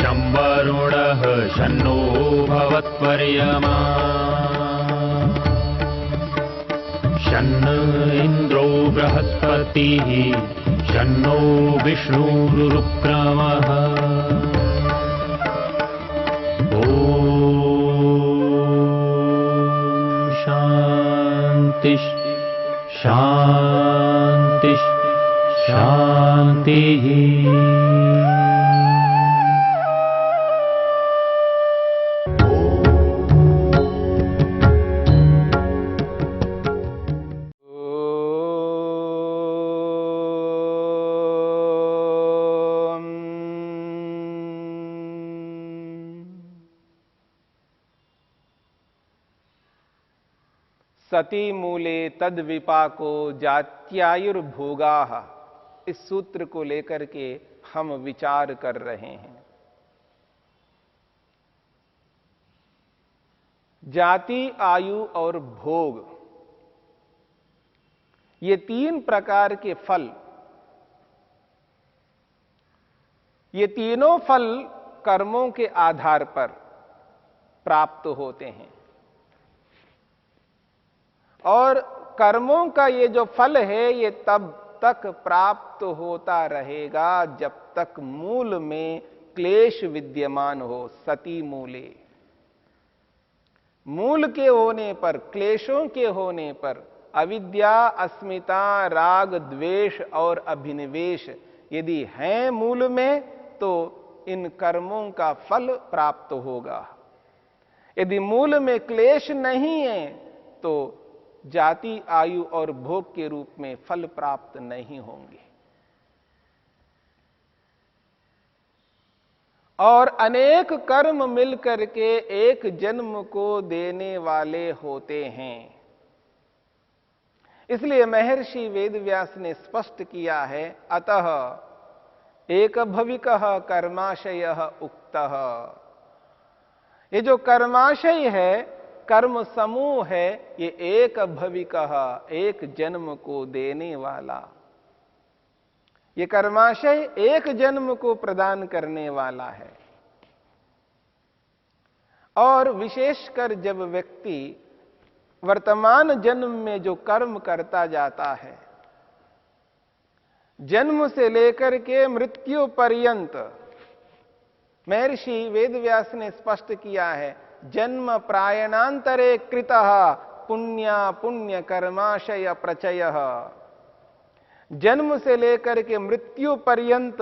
शं वरुणः शन्नो भवत्वर्यमा शन्न इन्द्रो बृहस्पतिः शन्नो विष्णुरुक्रमः ॐ शान्ति शान्ति शान्तिः। सती मूले तद विपाको जात्यायुर्भोगाः, इस सूत्र को लेकर के हम विचार कर रहे हैं। जाति, आयु और भोग, ये तीन प्रकार के फल, ये तीनों फल कर्मों के आधार पर प्राप्त होते हैं और कर्मों का ये जो फल है ये तब तक प्राप्त होता रहेगा जब तक मूल में क्लेश विद्यमान हो। सती मूले, मूल के होने पर, क्लेशों के होने पर, अविद्या, अस्मिता, राग, द्वेष और अभिनिवेश यदि हैं मूल में, तो इन कर्मों का फल प्राप्त होगा। यदि मूल में क्लेश नहीं है तो जाति, आयु और भोग के रूप में फल प्राप्त नहीं होंगे। और अनेक कर्म मिलकर के एक जन्म को देने वाले होते हैं। इसलिए महर्षि वेदव्यास ने स्पष्ट किया है, अतः एक भविकः कर्माशयः उक्तः। ये जो कर्माशय है, कर्म समूह है, ये एक भविकः, एक जन्म को देने वाला, ये कर्माशय एक जन्म को प्रदान करने वाला है। और विशेषकर जब व्यक्ति वर्तमान जन्म में जो कर्म करता जाता है, जन्म से लेकर के मृत्यु पर्यंत, महर्षि वेदव्यास ने स्पष्ट किया है, जन्म प्रायणांतरे कृतः पुण्या पुण्य कर्माशय प्रचयः। जन्म से लेकर के मृत्यु पर्यंत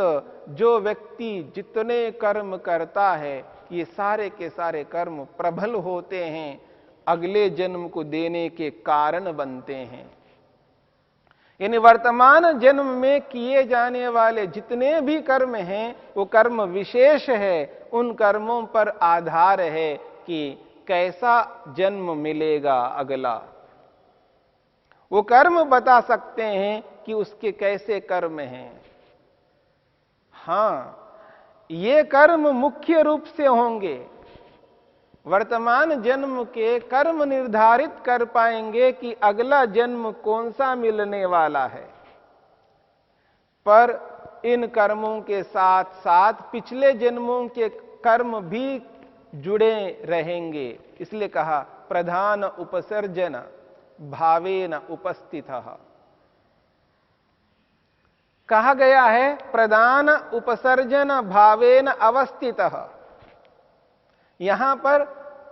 जो व्यक्ति जितने कर्म करता है, ये सारे के सारे कर्म प्रबल होते हैं, अगले जन्म को देने के कारण बनते हैं। यानी वर्तमान जन्म में किए जाने वाले जितने भी कर्म हैं, वो कर्म विशेष है, उन कर्मों पर आधार है कि कैसा जन्म मिलेगा अगला। वो कर्म बता सकते हैं कि उसके कैसे कर्म हैं। हां, ये कर्म मुख्य रूप से होंगे। वर्तमान जन्म के कर्म निर्धारित कर पाएंगे कि अगला जन्म कौन सा मिलने वाला है। पर इन कर्मों के साथ साथ पिछले जन्मों के कर्म भी जुड़े रहेंगे। इसलिए कहा प्रधान उपसर्जन भावेन उपस्थितः। कहा गया है प्रधान उपसर्जन भावेन अवस्थितः। यहां पर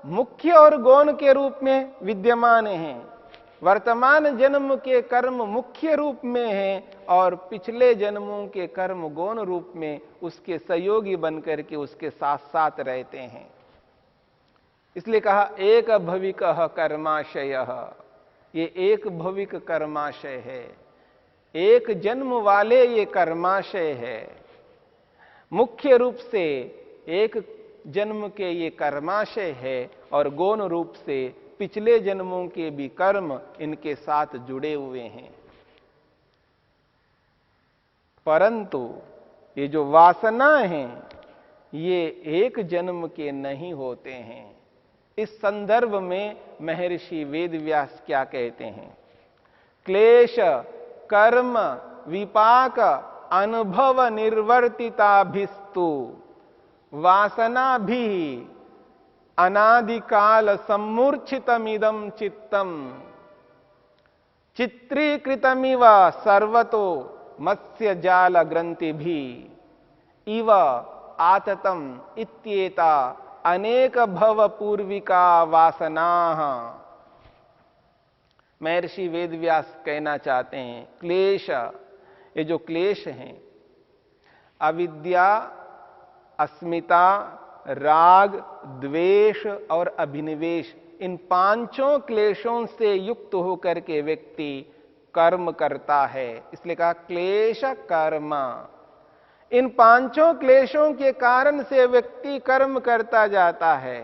मुख्य और गौण के रूप में विद्यमान हैं। वर्तमान जन्म के कर्म मुख्य रूप में हैं और पिछले जन्मों के कर्म गौण रूप में उसके सहयोगी बनकर के उसके साथ साथ रहते हैं। इसलिए कहा एक भविकः कर्माशयः, ये एक भविक कर्माशय है, एक जन्म वाले ये कर्माशय है। मुख्य रूप से एक जन्म के ये कर्माशय है और गौण रूप से पिछले जन्मों के भी कर्म इनके साथ जुड़े हुए हैं। परंतु ये जो वासना है, ये एक जन्म के नहीं होते हैं। इस संदर्भ में महर्षि वेदव्यास क्या कहते हैं? क्लेश कर्म विपाक अनुभव निर्वर्तिताभिस्तु वासना भी अनादिकाल सम्मूर्छितमिदं चित्तम चित्रीकृतमिव सर्वतो मत्स्य जाल ग्रंथि भी इव आततम इत्येता अनेक भव पूर्विका वासनाः। महर्षि वेदव्यास कहना चाहते हैं क्लेश, ये जो क्लेश हैं, अविद्या, अस्मिता, राग, द्वेष और अभिनिवेश, इन पांचों क्लेशों से युक्त होकर के व्यक्ति कर्म करता है। इसलिए कहा क्लेश कर्म। इन पांचों क्लेशों के कारण से व्यक्ति कर्म करता जाता है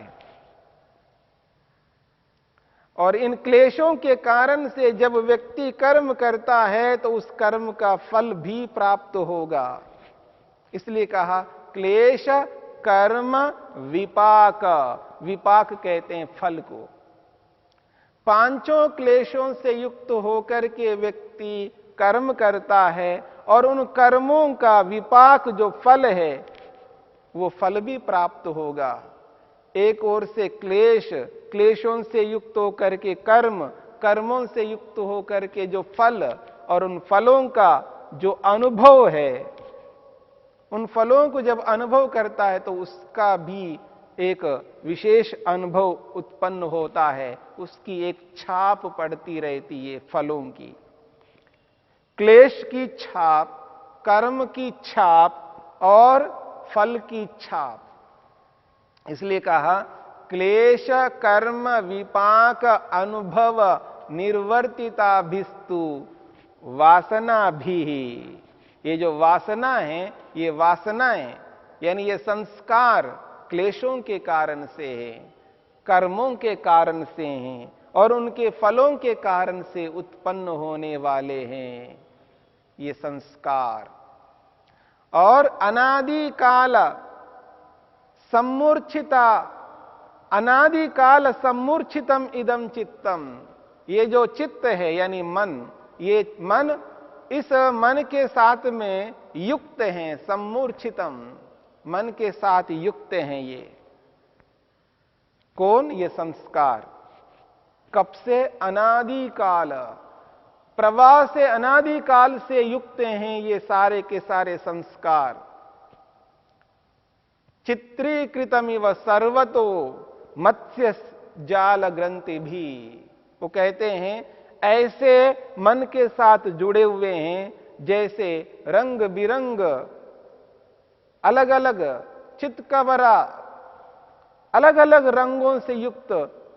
और इन क्लेशों के कारण से जब व्यक्ति कर्म करता है तो उस कर्म का फल भी प्राप्त होगा। इसलिए कहा क्लेश कर्म विपाक। विपाक कहते हैं फल को। पांचों क्लेशों से युक्त होकर के व्यक्ति कर्म करता है और उन कर्मों का विपाक जो फल है वो फल भी प्राप्त होगा। एक ओर से क्लेश, क्लेशों से युक्त होकर के कर्म, कर्मों से युक्त होकर के जो फल और उन फलों का जो अनुभव है, उन फलों को जब अनुभव करता है तो उसका भी एक विशेष अनुभव उत्पन्न होता है, उसकी एक छाप पड़ती रहती है फलों की। क्लेश की छाप, कर्म की छाप और फल की छाप। इसलिए कहा क्लेश कर्म विपाक अनुभव निर्वर्तिताभिस्तु वासना भी। ये जो वासना है, ये वासनाएं यानी ये संस्कार क्लेशों के कारण से है, कर्मों के कारण से हैं और उनके फलों के कारण से उत्पन्न होने वाले हैं ये संस्कार। और अनादिकाल सम्मूर्छिता, अनादिकाल सम्मूर्छितम इदम चित्तम। ये जो चित्त है यानी मन, ये मन इस मन के साथ में युक्त हैं। सम्मूर्छितम, मन के साथ युक्त हैं ये। कौन? ये संस्कार। कब से? अनादिकाल, प्रवाह से, अनादिकाल से युक्त हैं ये सारे के सारे संस्कार। चित्रीकृतमिव सर्वतो मत्स्य जाल ग्रंथि भी। वो कहते हैं ऐसे मन के साथ जुड़े हुए हैं जैसे रंग बिरंग अलग अलग चितकबरा, अलग अलग रंगों से युक्त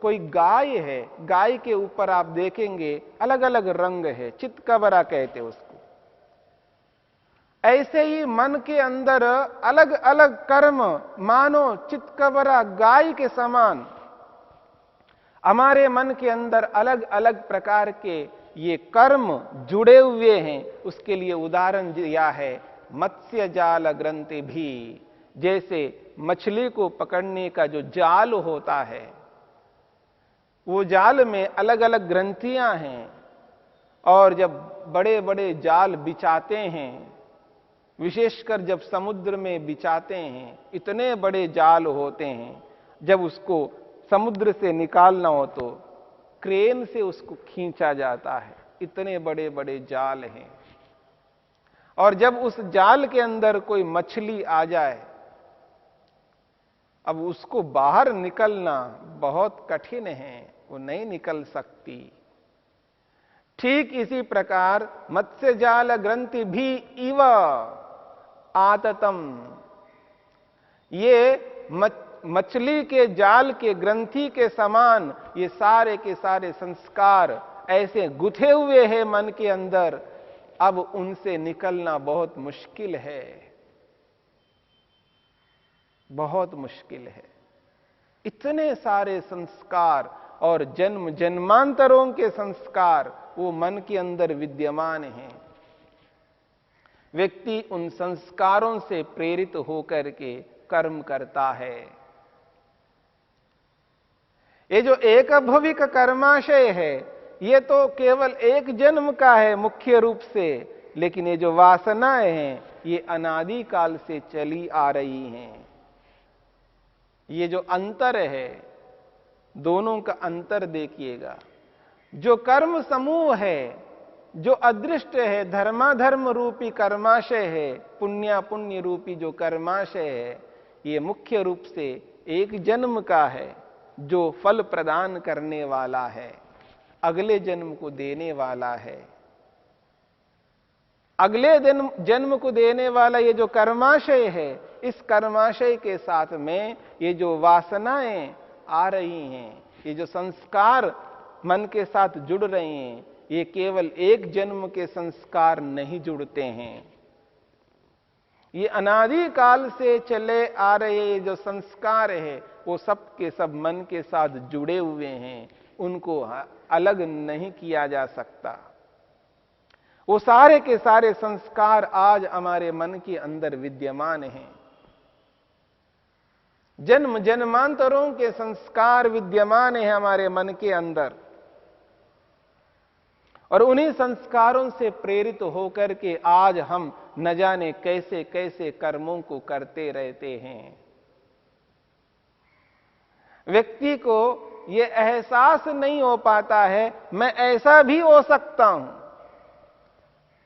कोई गाय है, गाय के ऊपर आप देखेंगे अलग अलग रंग है, चितकबरा कहते उसको। ऐसे ही मन के अंदर अलग अलग कर्म, मानो चितकबरा गाय के समान हमारे मन के अंदर अलग अलग प्रकार के ये कर्म जुड़े हुए हैं। उसके लिए उदाहरण दिया है मत्स्य जाल ग्रंथि भी। जैसे मछली को पकड़ने का जो जाल होता है, वो जाल में अलग अलग ग्रंथियां हैं और जब बड़े बड़े जाल बिछाते हैं, विशेषकर जब समुद्र में बिछाते हैं, इतने बड़े जाल होते हैं, जब उसको समुद्र से निकालना हो तो क्रेन से उसको खींचा जाता है, इतने बड़े बड़े जाल हैं। और जब उस जाल के अंदर कोई मछली आ जाए, अब उसको बाहर निकलना बहुत कठिन है, वो नहीं निकल सकती। ठीक इसी प्रकार मत्स्य जाल ग्रंथि भी इव आततम, ये मछली के जाल के ग्रंथि के समान ये सारे के सारे संस्कार ऐसे गुथे हुए हैं मन के अंदर, अब उनसे निकलना बहुत मुश्किल है, बहुत मुश्किल है। इतने सारे संस्कार और जन्म जन्मांतरों के संस्कार वो मन के अंदर विद्यमान हैं। व्यक्ति उन संस्कारों से प्रेरित होकर के कर्म करता है। ये जो एक भविक कर्माशय है, ये तो केवल एक जन्म का है मुख्य रूप से, लेकिन ये जो वासनाएं हैं ये अनादिकाल से चली आ रही हैं। ये जो अंतर है, दोनों का अंतर देखिएगा। जो कर्म समूह है, जो अदृष्ट है, धर्माधर्म रूपी कर्माशय है, पुण्य रूपी जो कर्माशय है, ये मुख्य रूप से एक जन्म का है, जो फल प्रदान करने वाला है, अगले जन्म को देने वाला है। अगले जन्म को देने वाला ये जो कर्माशय है, इस कर्माशय के साथ में ये जो वासनाएं आ रही हैं, ये जो संस्कार मन के साथ जुड़ रहे हैं, ये केवल एक जन्म के संस्कार नहीं जुड़ते हैं। ये अनादि काल से चले आ रहे जो संस्कार है, वो सब के सब मन के साथ जुड़े हुए हैं, उनको अलग नहीं किया जा सकता। वो सारे के सारे संस्कार आज हमारे मन के अंदर विद्यमान हैं। जन्म जन्मांतरों के संस्कार विद्यमान हैं हमारे मन के अंदर, और उन्हीं संस्कारों से प्रेरित होकर के आज हम न जाने कैसे कैसे कर्मों को करते रहते हैं। व्यक्ति को यह एहसास नहीं हो पाता है मैं ऐसा भी हो सकता हूं।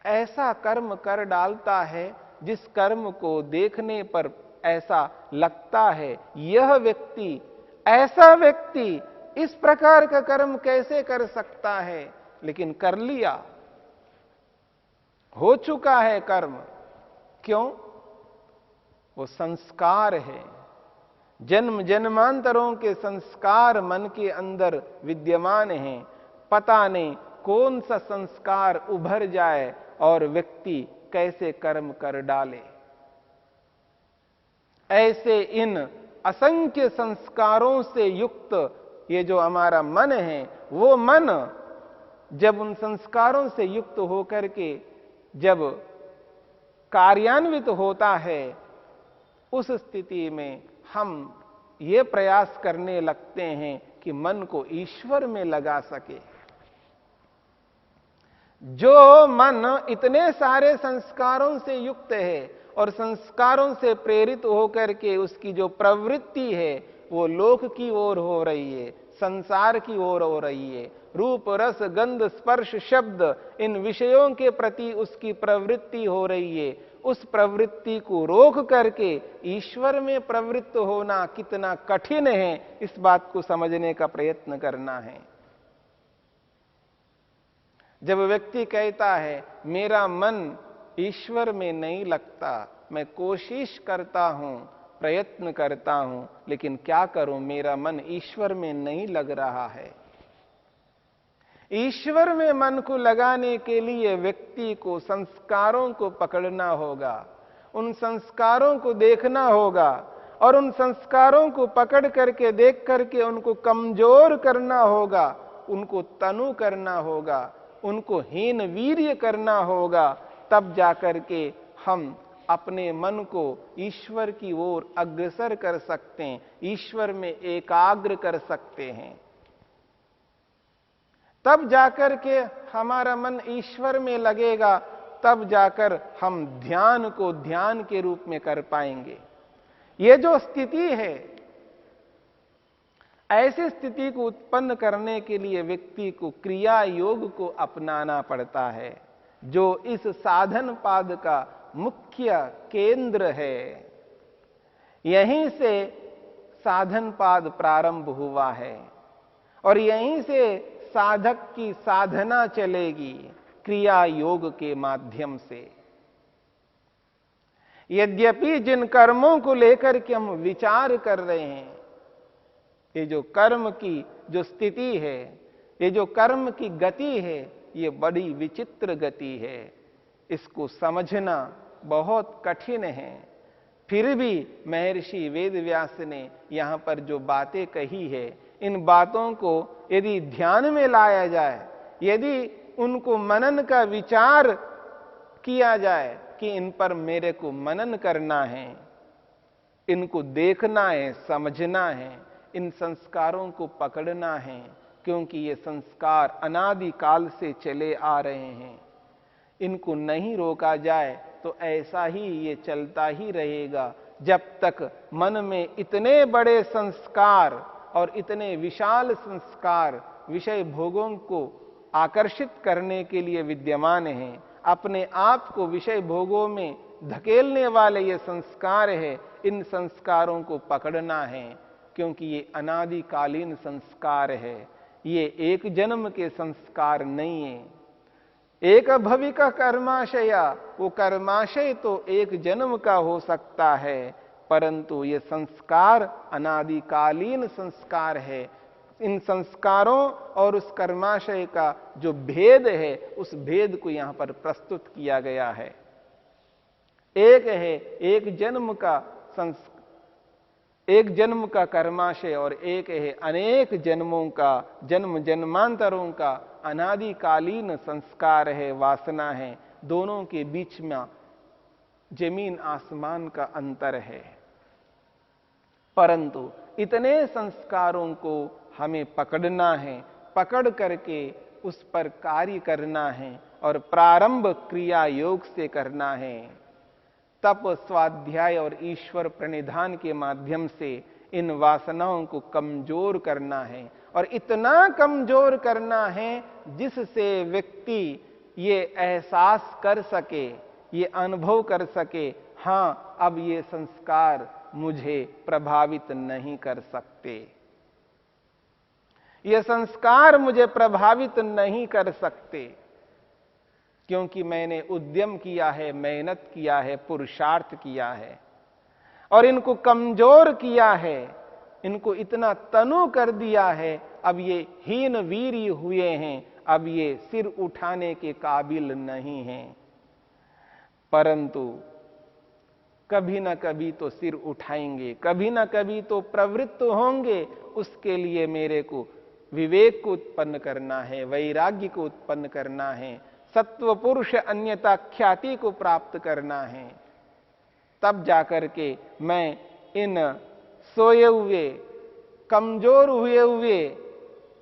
ऐसा कर्म कर डालता है जिस कर्म को देखने पर ऐसा लगता है यह व्यक्ति, ऐसा व्यक्ति इस प्रकार का कर्म कैसे कर सकता है, लेकिन कर लिया, हो चुका है कर्म। क्यों? वो संस्कार है, जन्म जन्मांतरों के संस्कार मन के अंदर विद्यमान हैं। पता नहीं कौन सा संस्कार उभर जाए और व्यक्ति कैसे कर्म कर डाले। ऐसे इन असंख्य संस्कारों से युक्त ये जो हमारा मन है, वो मन जब उन संस्कारों से युक्त होकर के जब कार्यान्वित होता है, उस स्थिति में हम ये प्रयास करने लगते हैं कि मन को ईश्वर में लगा सके। जो मन इतने सारे संस्कारों से युक्त है और संस्कारों से प्रेरित होकर के उसकी जो प्रवृत्ति है वो लोक की ओर हो रही है, संसार की ओर हो रही है, रूप रस गंध स्पर्श शब्द इन विषयों के प्रति उसकी प्रवृत्ति हो रही है, उस प्रवृत्ति को रोक करके ईश्वर में प्रवृत्त होना कितना कठिन है, इस बात को समझने का प्रयत्न करना है। जब व्यक्ति कहता है मेरा मन ईश्वर में नहीं लगता, मैं कोशिश करता हूं, प्रयत्न करता हूं, लेकिन क्या करूं, मेरा मन ईश्वर में नहीं लग रहा है। ईश्वर में मन को लगाने के लिए व्यक्ति को संस्कारों को पकड़ना होगा, उन संस्कारों को देखना होगा और उन संस्कारों को पकड़ करके देख करके उनको कमजोर करना होगा, उनको तनु करना होगा, उनको हीन वीर्य करना होगा। तब जाकर के हम अपने मन को ईश्वर की ओर अग्रसर कर सकते हैं, ईश्वर में एकाग्र कर सकते हैं। तब जाकर के हमारा मन ईश्वर में लगेगा, तब जाकर हम ध्यान को ध्यान के रूप में कर पाएंगे। ये जो स्थिति है, ऐसी स्थिति को उत्पन्न करने के लिए व्यक्ति को क्रिया योग को अपनाना पड़ता है, जो इस साधन पाद का मुख्य केंद्र है। यहीं से साधन पाद प्रारंभ हुआ है और यहीं से साधक की साधना चलेगी क्रिया योग के माध्यम से। यद्यपि जिन कर्मों को लेकर के हम विचार कर रहे हैं, ये जो कर्म की जो स्थिति है, ये जो कर्म की गति है, ये बड़ी विचित्र गति है। इसको समझना बहुत कठिन है। फिर भी महर्षि वेदव्यास ने यहां पर जो बातें कही है, इन बातों को यदि ध्यान में लाया जाए, यदि उनको मनन का विचार किया जाए कि इन पर मेरे को मनन करना है, इनको देखना है, समझना है, इन संस्कारों को पकड़ना है, क्योंकि ये संस्कार अनादि काल से चले आ रहे हैं। इनको नहीं रोका जाए तो ऐसा ही ये चलता ही रहेगा। जब तक मन में इतने बड़े संस्कार और इतने विशाल संस्कार विषय भोगों को आकर्षित करने के लिए विद्यमान हैं, अपने आप को विषय भोगों में धकेलने वाले ये संस्कार है, इन संस्कारों को पकड़ना है, क्योंकि ये अनादिकालीन संस्कार है, ये एक जन्म के संस्कार नहीं है। एक भविक कर्माशया, वो कर्माशय तो एक जन्म का हो सकता है, परंतु ये संस्कार अनादिकालीन संस्कार है। इन संस्कारों और उस कर्माशय का जो भेद है, उस भेद को यहां पर प्रस्तुत किया गया है। एक है एक जन्म का कर्माशय और एक है अनेक जन्मों का, जन्म जन्मांतरों का अनादिकालीन संस्कार है, वासना है। दोनों के बीच में जमीन आसमान का अंतर है। परंतु इतने संस्कारों को हमें पकड़ना है, पकड़ करके उस पर कार्य करना है और प्रारंभ क्रिया योग से करना है। तप, स्वाध्याय और ईश्वर प्रणिधान के माध्यम से इन वासनाओं को कमजोर करना है, और इतना कमजोर करना है जिससे व्यक्ति ये एहसास कर सके, ये अनुभव कर सके, हां अब ये संस्कार मुझे प्रभावित नहीं कर सकते, ये संस्कार मुझे प्रभावित नहीं कर सकते, क्योंकि मैंने उद्यम किया है, मेहनत किया है, पुरुषार्थ किया है और इनको कमजोर किया है, इनको इतना तनु कर दिया है। अब ये हीन वीर हुए हैं, अब ये सिर उठाने के काबिल नहीं हैं। परंतु कभी ना कभी तो सिर उठाएंगे, कभी ना कभी तो प्रवृत्त होंगे। उसके लिए मेरे को विवेक को उत्पन्न करना है, वैराग्य को उत्पन्न करना है, सत्व पुरुष अन्यता ख्याति को प्राप्त करना है। तब जाकर के मैं इन सोए हुए, कमजोर हुए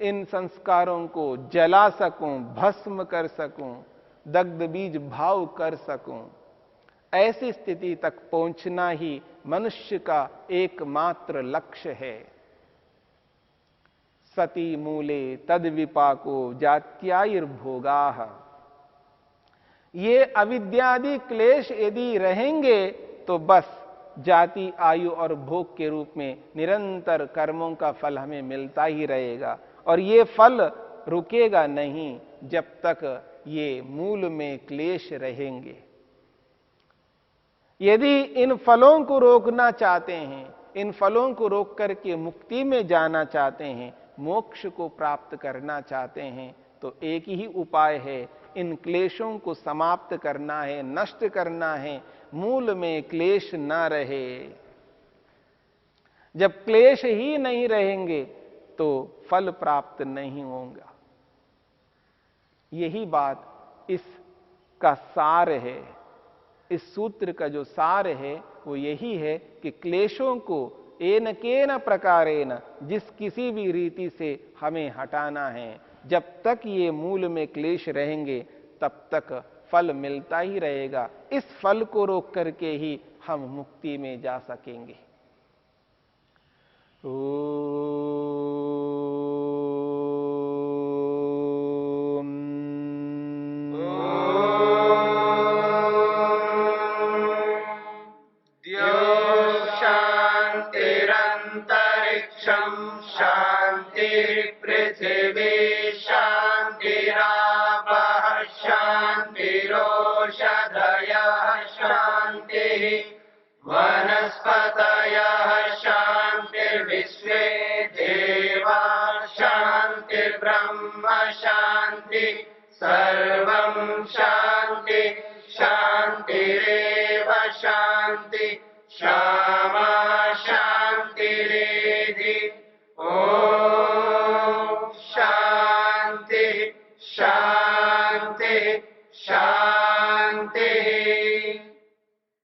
इन संस्कारों को जला सकूं, भस्म कर सकूं, दग्ध बीज भाव कर सकूं। ऐसी स्थिति तक पहुंचना ही मनुष्य का एकमात्र लक्ष्य है। सती मूले तद विपाको जात्यायुर्भोगाः। ये अविद्यादि क्लेश यदि रहेंगे तो बस जाति, आयु और भोग के रूप में निरंतर कर्मों का फल हमें मिलता ही रहेगा, और ये फल रुकेगा नहीं जब तक ये मूल में क्लेश रहेंगे। यदि इन फलों को रोकना चाहते हैं, इन फलों को रोक करके मुक्ति में जाना चाहते हैं, मोक्ष को प्राप्त करना चाहते हैं, तो एक ही उपाय है, इन क्लेशों को समाप्त करना है, नष्ट करना है, मूल में क्लेश ना रहे। जब क्लेश ही नहीं रहेंगे तो फल प्राप्त नहीं होगा। यही बात इसका सार है। इस सूत्र का जो सार है वो यही है कि क्लेशों को एन केन प्रकारेण, जिस किसी भी रीति से हमें हटाना है। जब तक ये मूल में क्लेश रहेंगे तब तक फल मिलता ही रहेगा। इस फल को रोक करके ही हम मुक्ति में जा सकेंगे। सर्वं शांति शांतिरेव शांति शांति।